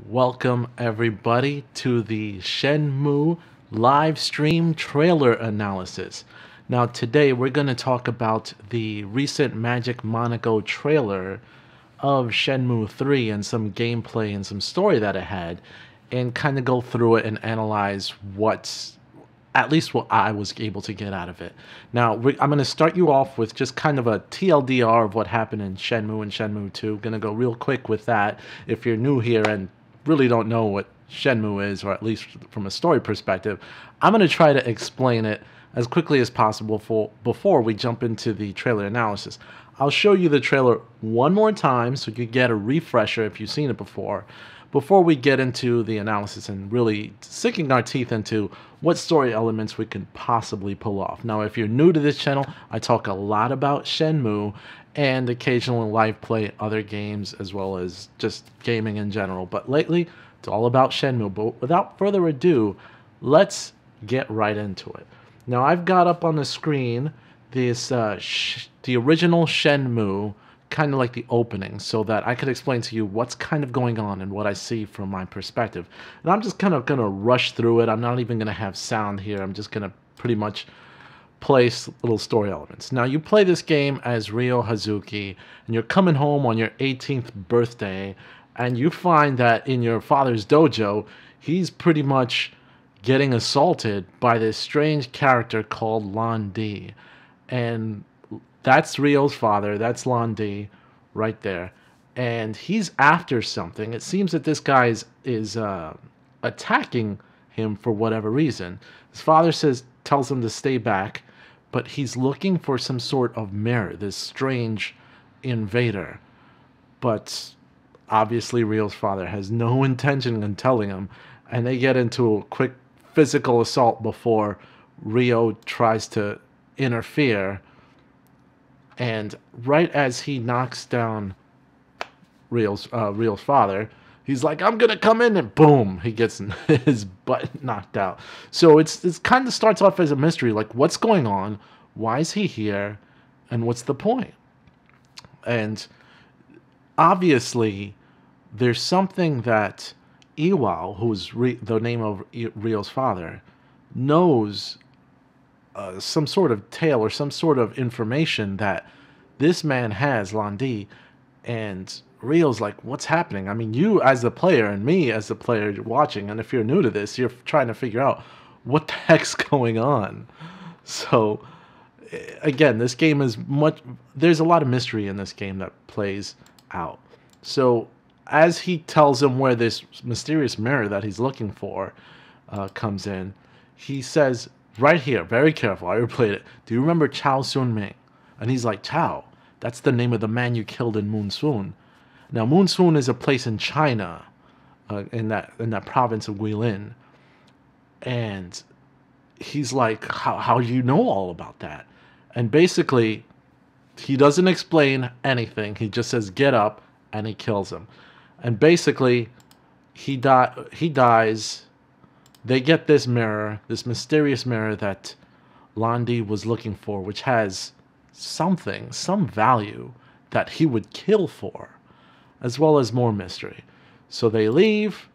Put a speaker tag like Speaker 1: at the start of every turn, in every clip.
Speaker 1: Welcome everybody to the Shenmue live stream trailer analysis. Now today we're going to talk about the recent Magic Monaco trailer of Shenmue 3 and some gameplay and some story that it had, and kind of go through it and analyze at least what I was able to get out of it. Now, I'm going to start you off with just kind of a TLDR of what happened in Shenmue and Shenmue 2. Going to go real quick with that. If you're new here and really don't know what Shenmue is, or at least from a story perspective, I'm going to try to explain it as quickly as possible before we jump into the trailer analysis. I'll show you the trailer one more time so you get a refresher if you've seen it before we get into the analysis and really sinking our teeth into what story elements we can possibly pull off. Now, if you're new to this channel, I talk a lot about Shenmue and occasionally live play other games as well as just gaming in general. But lately, it's all about Shenmue. But without further ado, let's get right into it. Now, I've got up on the screen this the original Shenmue, kind of like the opening, so that I could explain to you what's kind of going on and what I see from my perspective. And I'm just kind of going to rush through it. I'm not even going to have sound here. I'm just going to pretty much place little story elements. Now, you play this game as Ryo Hazuki, and you're coming home on your 18th birthday, and you find that in your father's dojo, he's pretty much getting assaulted by this strange character called Lan Di. And that's Ryo's father. That's Lan Di right there. And he's after something. It seems that this guy is attacking him for whatever reason. His father tells him to stay back, but he's looking for some sort of mirror, this strange invader. But obviously Ryo's father has no intention in telling him, and they get into a quick physical assault before Ryo tries to interfere. And right as he knocks down Ryo's father, he's like, "I'm gonna come in," and boom, he gets his butt knocked out. So it's kind of starts off as a mystery, like what's going on, why is he here, and what's the point? And obviously, there's something that Iwao, who's the name of Ryo's father, knows. Some sort of tale or some sort of information that this man has, Lan Di, and Ryo's like, what's happening? I mean, you as the player and me as the player watching, and if you're new to this, you're trying to figure out what the heck's going on. So, again, this game is there's a lot of mystery in this game that plays out. So, as he tells him where this mysterious mirror that he's looking for comes in, he says, right here, very careful, I replayed it. Do you remember Chao Sun Ming? And he's like, Chao, that's the name of the man you killed in Moon Sun. Now, Moon Sun is a place in China, in that province of Guilin. And he's like, how do you know all about that? And basically, he doesn't explain anything. He just says, get up, and he kills him. And basically, he dies. They get this mirror, this mysterious mirror that Lan Di was looking for, which has some value that he would kill for, as well as more mystery. So they leave,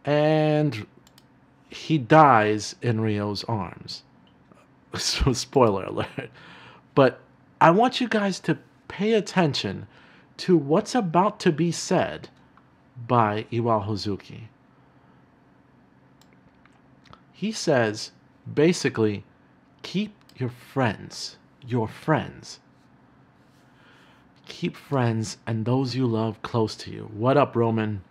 Speaker 1: and he dies in Ryo's arms. So, spoiler alert. But I want you guys to pay attention to what's about to be said by Iwao Hazuki. He says, basically, keep your friends. Keep friends and those you love close to you. What up, Roman?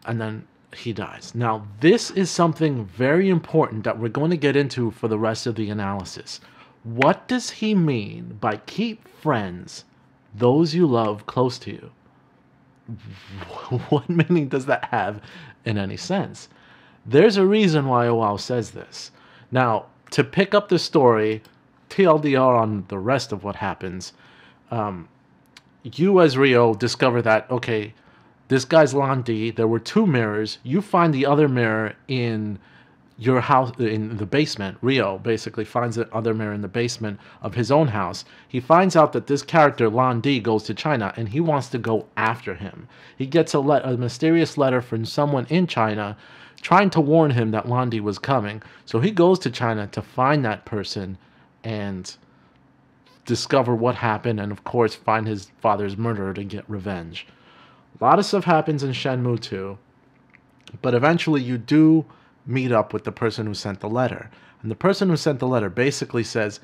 Speaker 1: And then he dies. Now, this is something very important that we're going to get into for the rest of the analysis. What does he mean by keep friends, those you love close to you? What meaning does that have in any sense? There's a reason why Iwao says this. Now, to pick up the story, TLDR on the rest of what happens, you as Ryo discover that, okay, this guy's Lan Di, there were two mirrors. You find the other mirror in your house in the basement. Rio basically finds the other mirror in the basement of his own house. He finds out that this character, Lan Di, goes to China, and he wants to go after him. He gets a mysterious letter from someone in China trying to warn him that Lan Di was coming. So he goes to China to find that person and discover what happened, and of course find his father's murderer to get revenge. A lot of stuff happens in Shenmue 2, but eventually you do meet up with the person who sent the letter. And the person who sent the letter basically says,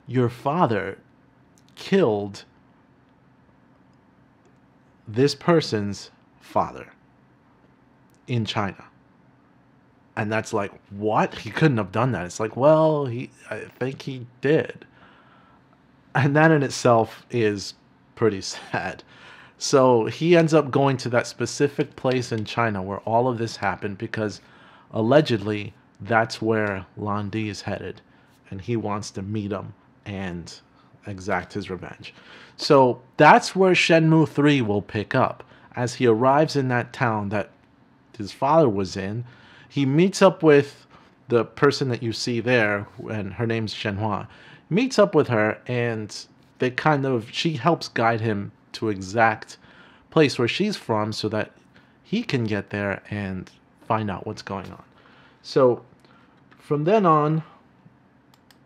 Speaker 1: your father killed this person's father in China. And that's like, what? He couldn't have done that. It's like, well, I think he did. And that in itself is pretty sad. So he ends up going to that specific place in China where all of this happened because allegedly that's where Lan Di is headed. And he wants to meet him and exact his revenge. So that's where Shenmue 3 will pick up. As he arrives in that town that his father was in, he meets up with the person that you see there, and her name's Shenhua. Meets up with her, and she helps guide him to exact place where she's from so that he can get there and find out what's going on. So from then on,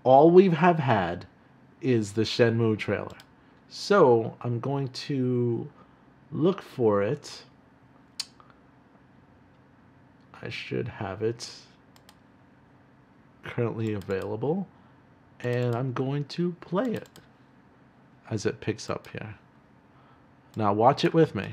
Speaker 1: all we have had is the Shenmue trailer. So I'm going to look for it. I should have it currently available. And I'm going to play it as it picks up here. Now watch it with me.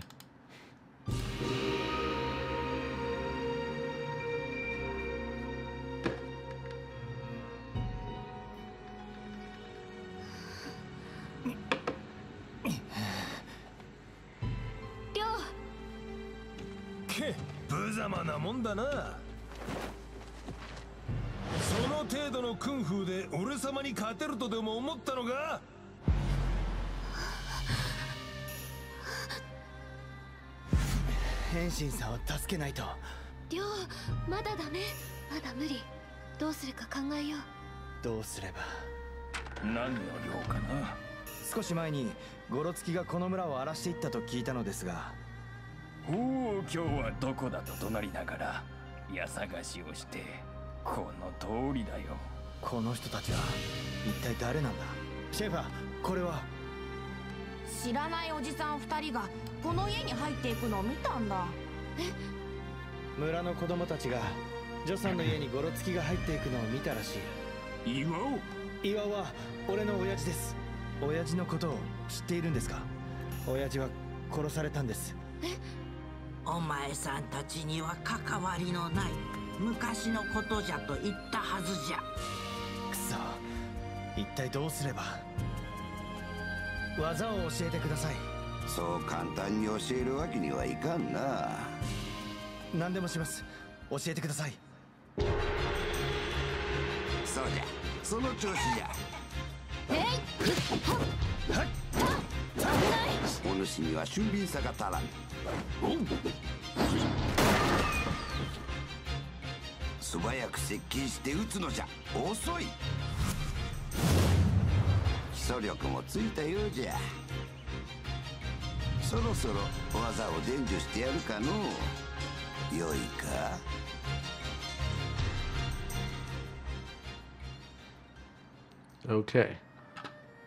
Speaker 1: Okay,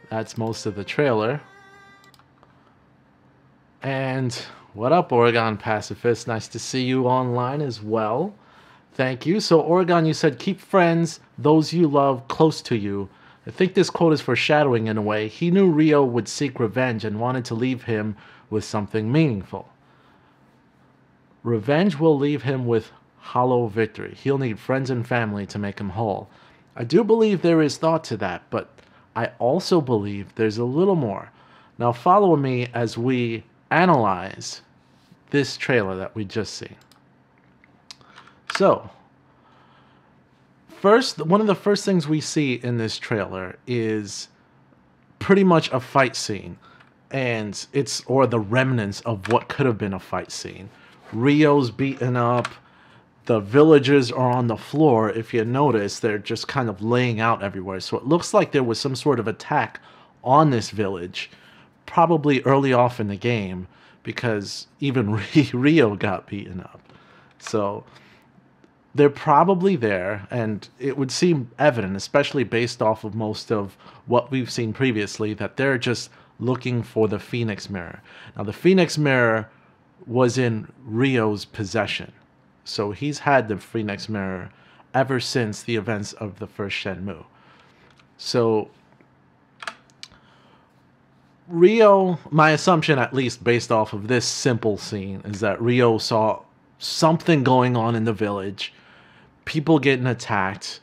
Speaker 1: that's most of the trailer. And what up, Oregon Pacifist? Nice to see you online as well. Thank you. So, Oregon, you said keep friends, those you love, close to you. I think this quote is foreshadowing in a way. He knew Rio would seek revenge and wanted to leave him with something meaningful. Revenge will leave him with hollow victory. He'll need friends and family to make him whole. I do believe there is thought to that, but I also believe there's a little more. Now follow me as we analyze this trailer that we just seen. So, one of the first things we see in this trailer is pretty much a fight scene, and or the remnants of what could have been a fight scene. Rio's beaten up, The villagers are on the floor. If you notice, they're just kind of laying out everywhere. So it looks like there was some sort of attack on this village, probably early off in the game, because even Rio got beaten up. So they're probably there, and it would seem evident, especially based off of most of what we've seen previously, that they're just looking for the Phoenix Mirror. Now, the Phoenix Mirror was in Rio's possession, so he's had the Phoenix Mirror ever since the events of the first Shenmue. So Rio, my assumption, at least based off of this simple scene, is that Rio saw something going on in the village, people getting attacked,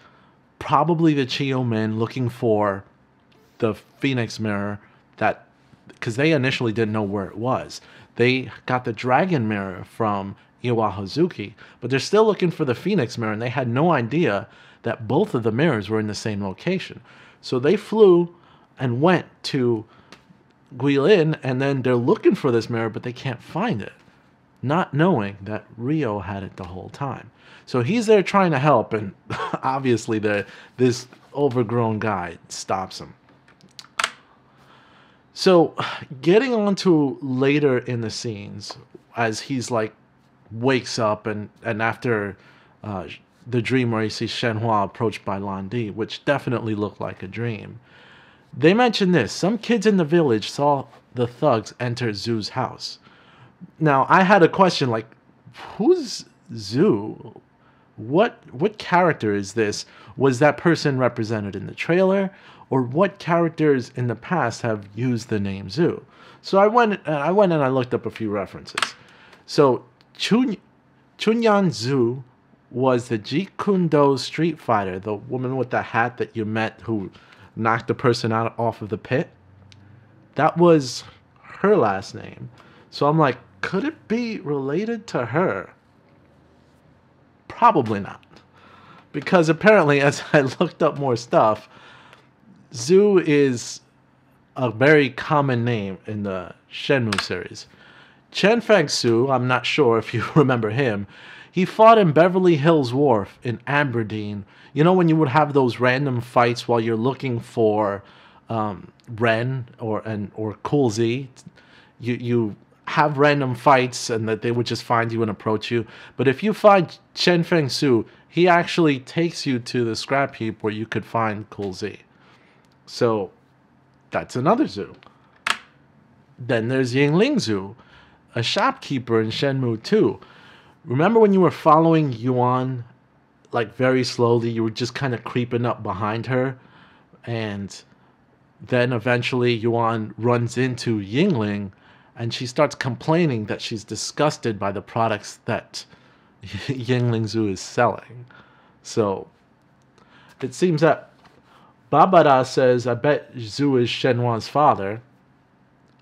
Speaker 1: probably the Chiyo men looking for the Phoenix Mirror, that because they initially didn't know where it was. They got the Dragon Mirror from Iwa Hazuki, but they're still looking for the Phoenix Mirror, and they had no idea that both of the mirrors were in the same location. So they flew and went to Guilin, and then they're looking for this mirror, but they can't find it, not knowing that Rio had it the whole time. So he's there trying to help, and obviously this overgrown guy stops him. So getting on to later in the scenes, as he's like wakes up and after the dream where he sees Shenhua approached by Landi, which definitely looked like a dream, they mention this. Some kids in the village saw the thugs enter Zhu's house. Now, I had a question like, who's Zhu? What character is this? Was that person represented in the trailer? Or what characters in the past have used the name Zhu? So I went and I looked up a few references. So Chunyan Zhu was the Jeet Kune Do Street Fighter, the woman with the hat that you met who knocked the person out off of the pit. That was her last name. So I'm like, could it be related to her? Probably not. Because apparently, as I looked up more stuff, Zhu is a very common name in the Shenmue series. Chen Fengsu, I'm not sure if you remember him, he fought in Beverly Hills Wharf in Aberdeen. You know when you would have those random fights while you're looking for Ren or Cool Z? You have random fights and that they would just find you and approach you. But if you find Chen Fengsu, he actually takes you to the scrap heap where you could find Cool Z. So that's another Zhu. Then there's Yingling Zhu, a shopkeeper in Shenmue 2. Remember when you were following Yuan, like very slowly, you were just kind of creeping up behind her, and then eventually Yuan runs into Yingling, and she starts complaining that she's disgusted by the products that Yingling Zhu is selling. So it seems that Babada says, I bet Zhu is Shenhua's father.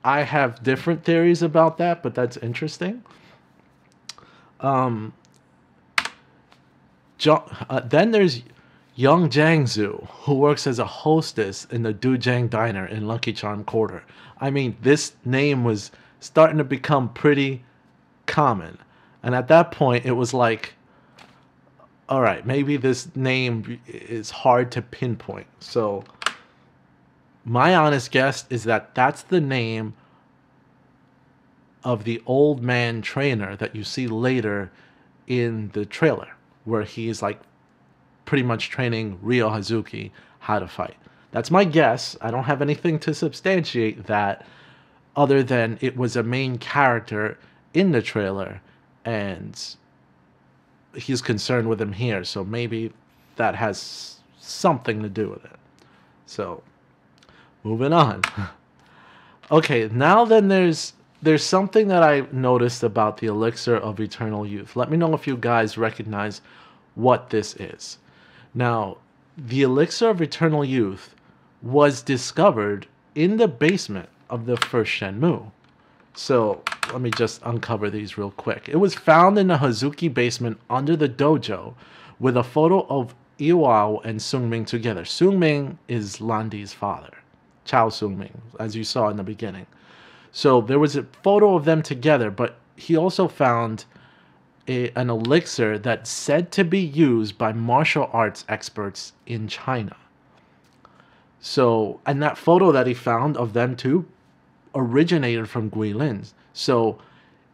Speaker 1: I have different theories about that, but that's interesting. Then there's Young Jiangzu, who works as a hostess in the Dujiang Diner in Lucky Charm Quarter. I mean, this name was starting to become pretty common. And at that point, it was like, all right, maybe this name is hard to pinpoint. So my honest guess is that that's the name of the old man trainer that you see later in the trailer, where he's like pretty much training Ryo Hazuki how to fight. That's my guess. I don't have anything to substantiate that other than it was a main character in the trailer and he's concerned with him here, so maybe that has something to do with it. So moving on. Okay, now then there's something that I noticed about the Elixir of Eternal Youth. Let me know if you guys recognize what this is. Now, the Elixir of Eternal Youth was discovered in the basement of the first Shenmue. So let me just uncover these real quick. It was found in the Hazuki basement under the dojo with a photo of Iwao and Sungming together. Sungming is Landi's father, Chao Sungming, as you saw in the beginning. So there was a photo of them together, but he also found an elixir that's said to be used by martial arts experts in China. So, and that photo that he found of them two originated from Guilin. So,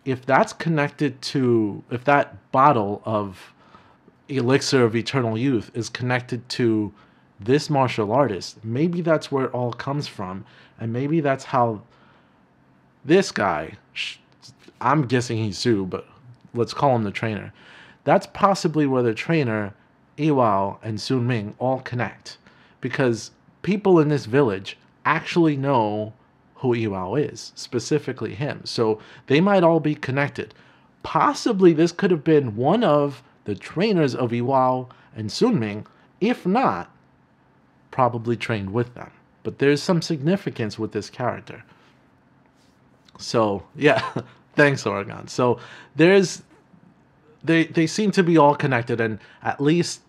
Speaker 1: if that's connected to, if that bottle of elixir of eternal youth is connected to this martial artist, maybe that's where it all comes from. And maybe that's how this guy, I'm guessing he's Su, but let's call him the trainer. That's possibly where the trainer, Iwao, and Sun Ming all connect. Because people in this village actually know who Iwao is, specifically him. So they might all be connected. Possibly this could have been one of the trainers of Iwao and Sun Ming. If not, probably trained with them. But there's some significance with this character. So, yeah, thanks, Oregon. So they seem to be all connected, and at least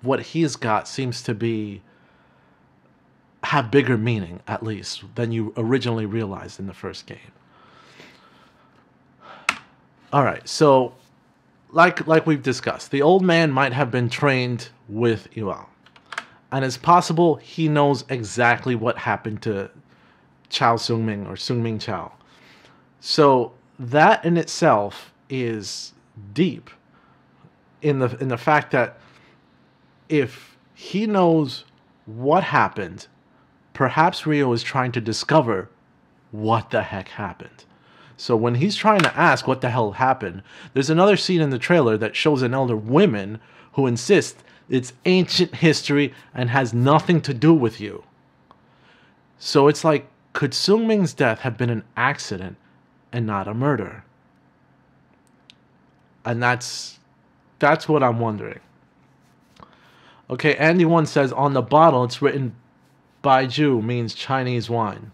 Speaker 1: what he's got seems to have bigger meaning, at least, than you originally realized in the first game. All right, so like we've discussed, the old man might have been trained with Iwao. And it's possible he knows exactly what happened to Chao Sung-ming or Sung-ming Chao. So that in itself is deep in the fact that if he knows what happened, perhaps Ryo is trying to discover what the heck happened. So when he's trying to ask what the hell happened, there's another scene in the trailer that shows an elder woman who insists it's ancient history and has nothing to do with you. So it's like, could Sung-ming's death have been an accident and not a murder? And that's what I'm wondering. Okay, Andy1 says, on the bottle it's written Baiju means Chinese wine.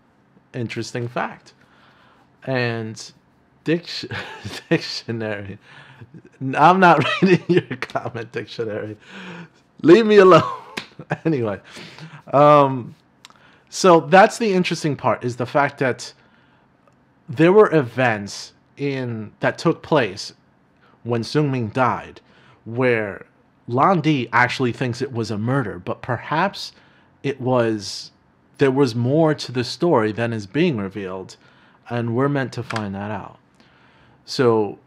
Speaker 1: Interesting fact. And dictionary. I'm not reading your comment, dictionary. Leave me alone. Anyway. So that's the interesting part, is the fact that there were events that took place when Sung-ming died where Lan Di actually thinks it was a murder, but perhaps there was more to the story than is being revealed, and we're meant to find that out. So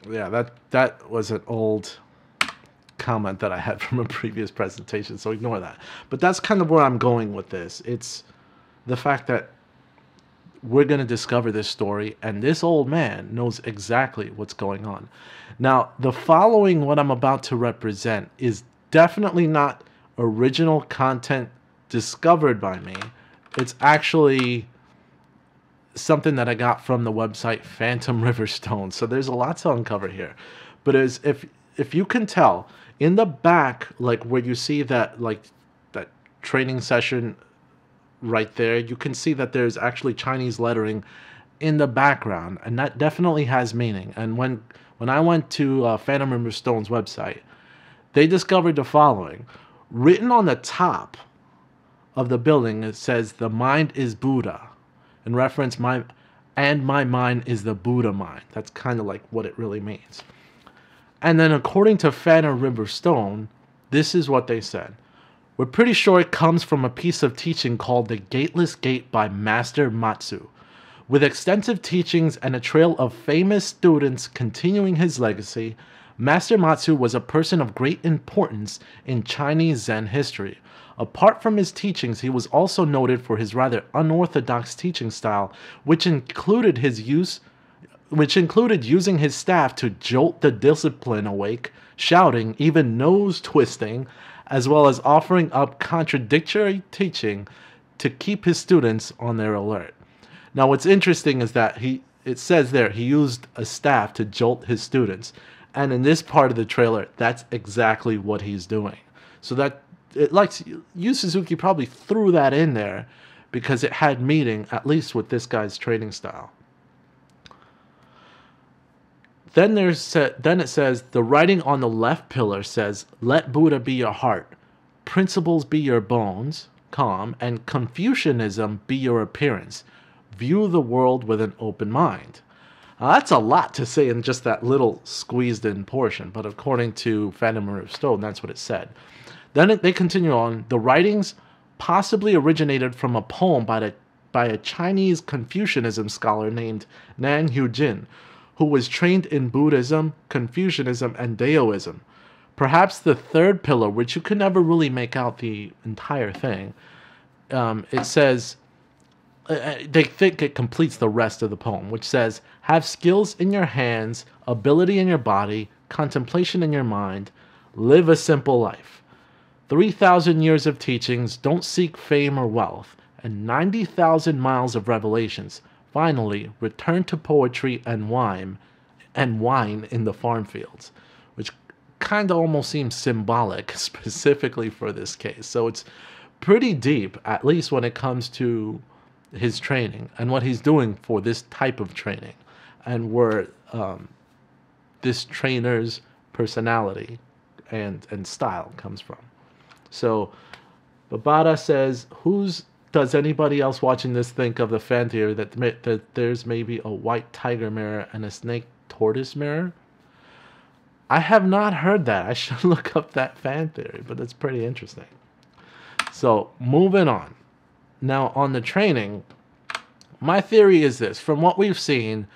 Speaker 1: yeah, that was an old comment that I had from a previous presentation, so ignore that. But that's kind of where I'm going with this. It's the fact that we're going to discover this story, and this old man knows exactly what's going on. Now, the following, what I'm about to represent, is definitely not original content discovered by me. It's actually something that I got from the website Phantom Riverstone. So there's a lot to uncover here. But if you can tell, in the back, like where you see that that training session right there, you can see that there's actually Chinese lettering in the background, and that definitely has meaning. And when I went to Phantom Riverstone's website, they discovered the following. Written on the top of the building, it says, "The mind is Buddha," in reference, my mind is the Buddha mind. That's kind of like what it really means. And then according to Phantom Riverstone, this is what they said. We're pretty sure it comes from a piece of teaching called The Gateless Gate by Master Matsu. With extensive teachings and a trail of famous students continuing his legacy, Master Matsu was a person of great importance in Chinese Zen history. Apart from his teachings, he was also noted for his rather unorthodox teaching style, which included using his staff to jolt the discipline awake, shouting, even nose twisting, as well as offering up contradictory teaching to keep his students on their alert. Now, what's interesting is that it says there he used a staff to jolt his students, and in this part of the trailer, that's exactly what he's doing. So that Yu Suzuki probably threw that in there because it had meaning, at least with this guy's training style. Then it says, the writing on the left pillar says, "Let Buddha be your heart, principles be your bones, calm, and Confucianism be your appearance. View the world with an open mind." That's a lot to say in just that little squeezed in portion, but according to Phantom River Stone, that's what it said. Then they continue on. The writings possibly originated from a poem by a Chinese Confucianism scholar named Nan Hujin, who was trained in Buddhism, Confucianism, and Daoism. Perhaps the third pillar, which you could never really make out the entire thing, it says, they think it completes the rest of the poem, which says, have skills in your hands, ability in your body, contemplation in your mind, live a simple life. 3,000 years of teachings, don't seek fame or wealth, and 90,000 miles of revelations. Finally, return to poetry and wine in the farm fields, which kind of almost seems symbolic specifically for this case. So it's pretty deep, at least when it comes to his training and what he's doing for this type of training, and where this trainer's personality and style comes from. So Babada says, does anybody else watching this think of the fan theory that there's maybe a white tiger mirror and a snake tortoise mirror? I have not heard that. I should look up that fan theory, but it's pretty interesting. So moving on. Now, on the training, my theory is this. From what we've seen,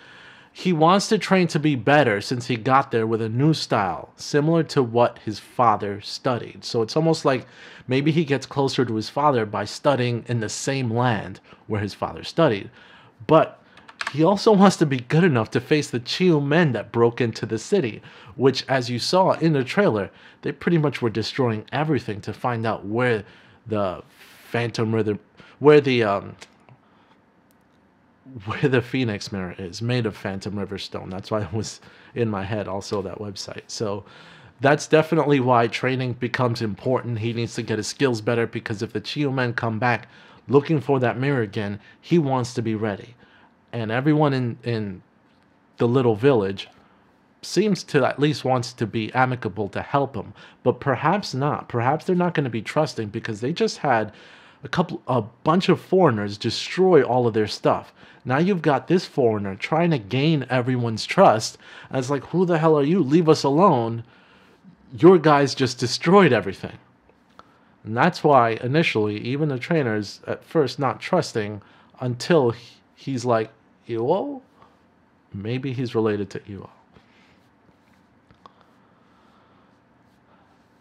Speaker 1: he wants to train to be better since he got there with a new style, similar to what his father studied. So it's almost like maybe he gets closer to his father by studying in the same land where his father studied. But he also wants to be good enough to face the Chiu men that broke into the city, which, as you saw in the trailer, they pretty much were destroying everything to find out where the Phantom River, where the Phoenix Mirror is, made of Phantom River Stone. That's why it was in my head, also that website. So that's definitely why training becomes important. He needs to get his skills better, because if the Chiu men come back looking for that mirror again, he wants to be ready. And everyone in the little village seems to at least wants to be amicable to help him, but perhaps not. Perhaps they're not going to be trusting, because they just had a bunch of foreigners destroy all of their stuff. Now you've got this foreigner trying to gain everyone's trust, and it's like, who the hell are you? Leave us alone. Your guys just destroyed everything. And that's why initially even the trainers at first not trusting, until he's like, Iwo? Maybe he's related to Iwo.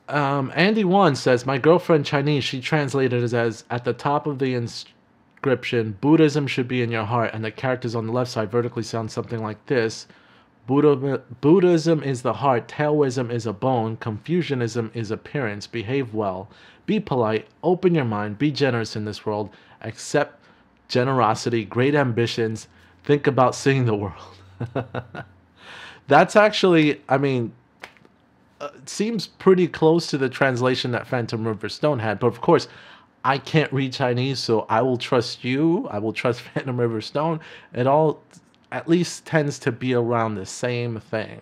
Speaker 1: Andy1 says, my girlfriend Chinese, she translated it as, at the top of the inscription, Buddhism should be in your heart, and the characters on the left side vertically sound something like this. Buddhism is the heart, Taoism is a bone, Confucianism is appearance, behave well, be polite, open your mind, be generous in this world, accept generosity, great ambitions, think about seeing the world. That's actually, I mean, it seems pretty close to the translation that Phantom River Stone had, but of course, I can't read Chinese, so I will trust you. I will trust Phantom River Stone. It all at least tends to be around the same thing.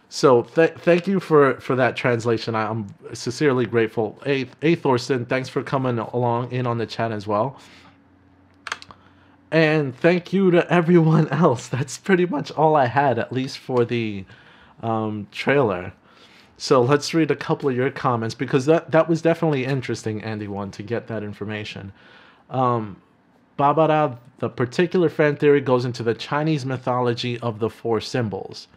Speaker 1: So thank you for that translation. I'm sincerely grateful. Hey Thorsten, thanks for coming along in on the chat as well. And thank you to everyone else. That's pretty much all I had, at least for the trailer. So let's read a couple of your comments, because that was definitely interesting, Andy1, to get that information. Babara, the particular fan theory goes into the Chinese mythology of the four symbols.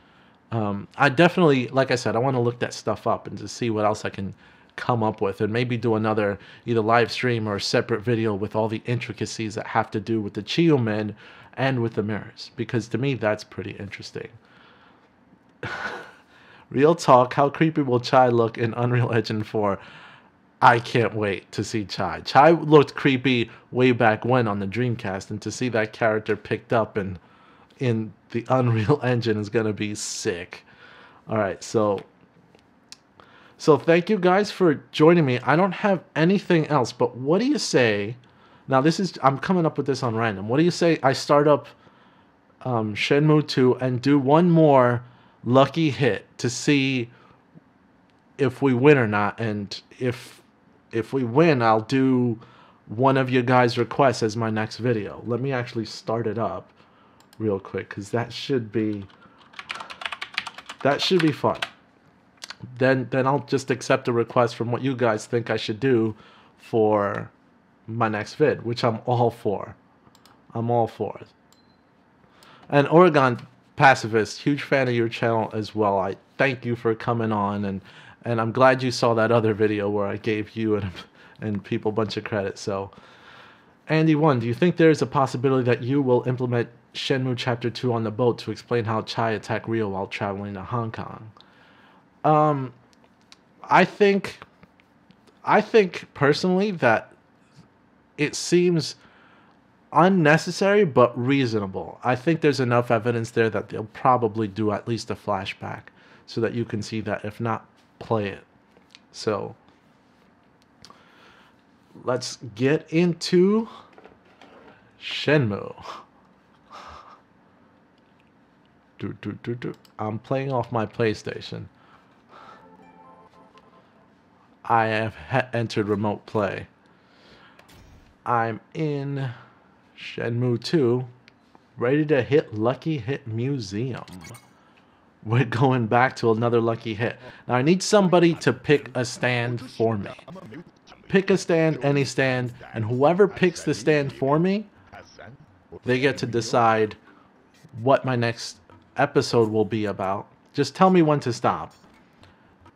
Speaker 1: I definitely, like I said, I want to look that stuff up and to see what else I can come up with, and maybe do another either live stream or a separate video with all the intricacies that have to do with the Chiu men and with the mirrors, because to me that's pretty interesting. Real talk, how creepy will Chai look in Unreal Engine 4? I can't wait to see Chai. Chai looked creepy way back when on the Dreamcast, and to see that character picked up in the Unreal Engine is going to be sick. Alright, so thank you guys for joining me. I don't have anything else, but what do you say? Now I'm coming up with this on random. What do you say I start up Shenmue 2 and do one more lucky hit to see if we win or not, and if we win, I'll do one of you guys' requests as my next video. Let me actually start it up. real quick, because that should be fun. Then I'll just accept a request from what you guys think I should do for my next vid, which I'm all for. I'm all for it. And Oregon Pacifist, huge fan of your channel as well. I thank you for coming on, and I'm glad you saw that other video where I gave you and people a bunch of credit. So, Andy1, do you think there is a possibility that you will implement Shenmue Chapter 2 on the boat to explain how Chai attacked Rio while traveling to Hong Kong? I think personally that it seems unnecessary but reasonable. I think there's enough evidence there that they'll probably do at least a flashback so that you can see that. If not, play it. So let's get into Shenmue. I'm playing off my PlayStation. I have entered remote play. I'm in Shenmue 2, ready to hit Lucky Hit Museum. We're going back to another Lucky Hit. Now I need somebody to pick a stand for me. Pick a stand, any stand, and whoever picks the stand for me, they get to decide what my next episode will be about. Just tell me when to stop.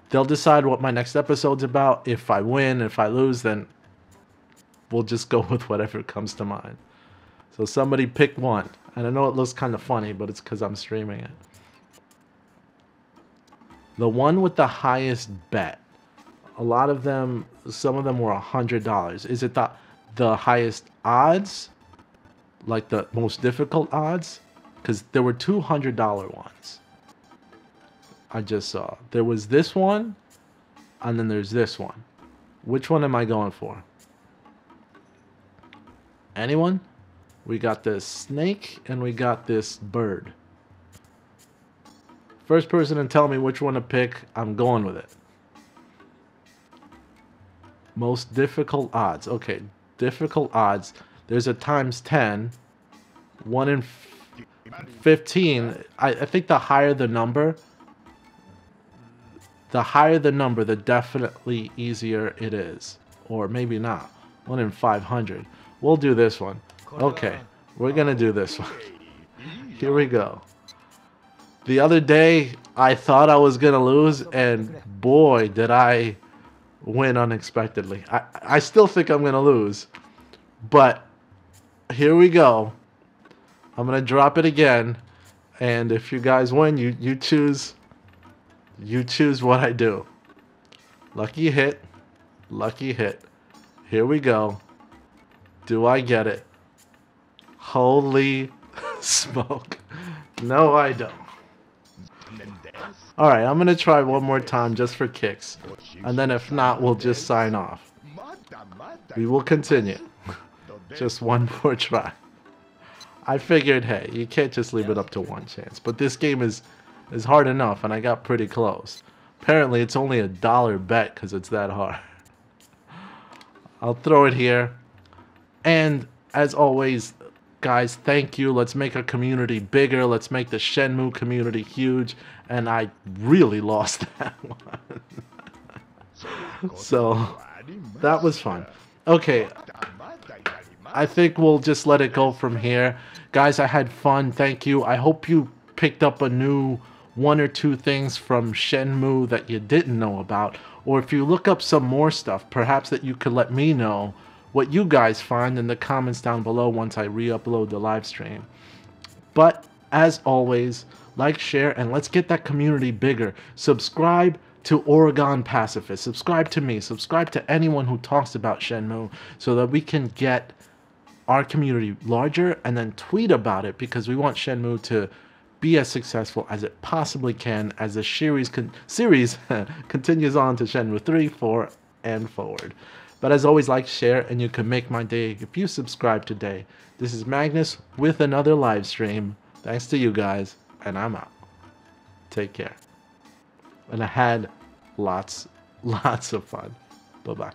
Speaker 1: They'll decide what my next episode's about. If I win, if I lose, then we'll just go with whatever comes to mind. So somebody pick one. And I know it looks kind of funny, but it's because I'm streaming it. The one with the highest bet. A lot of them, some of them were $100. Is it the highest odds? Like the most difficult odds? Because there were $200 ones. I just saw. There was this one, and then there's this one. Which one am I going for? Anyone? We got this snake, and we got this bird. First person to tell me which one to pick, I'm going with it. Most difficult odds. Okay, difficult odds. There's a times 10. 1 in 15. I think the higher the number, the definitely easier it is. Or maybe not. 1 in 500. We'll do this one. Okay, we're gonna do this one. Here we go. The other day, I thought I was gonna lose, and boy, did I win unexpectedly. I still think I'm gonna lose, but here we go. I'm gonna drop it again, and if you guys win, you choose what I do. Lucky hit, lucky hit. Here we go. Do I get it? Holy smoke. No, I don't. Alright, I'm gonna try one more time just for kicks. And then if not, we'll just sign off. We will continue. Just one more try. I figured, hey, you can't just leave it up to one chance. But this game is hard enough, and I got pretty close. Apparently, it's only $1 bet because it's that hard. I'll throw it here. And as always, guys, thank you. Let's make our community bigger. Let's make the Shenmue community huge. And I really lost that one. So, that was fun. Okay, I think we'll just let it go from here. Guys, I had fun. Thank you. I hope you picked up a new 1 or 2 things from Shenmue that you didn't know about. Or if you look up some more stuff, perhaps that you could let me know what you guys find in the comments down below once I re-upload the live stream. But, as always, like, share, and let's get that community bigger. Subscribe to Oregon Pacifist. Subscribe to me. Subscribe to anyone who talks about Shenmue so that we can get our community larger, and then tweet about it because we want Shenmue to be as successful as it possibly can as the series continues on to Shenmue 3, 4, and forward. But as always, like, share, and you can make my day if you subscribe today. This is Magnus with another live stream. Thanks to you guys, and I'm out. Take care. And I had lots of fun. Bye-bye.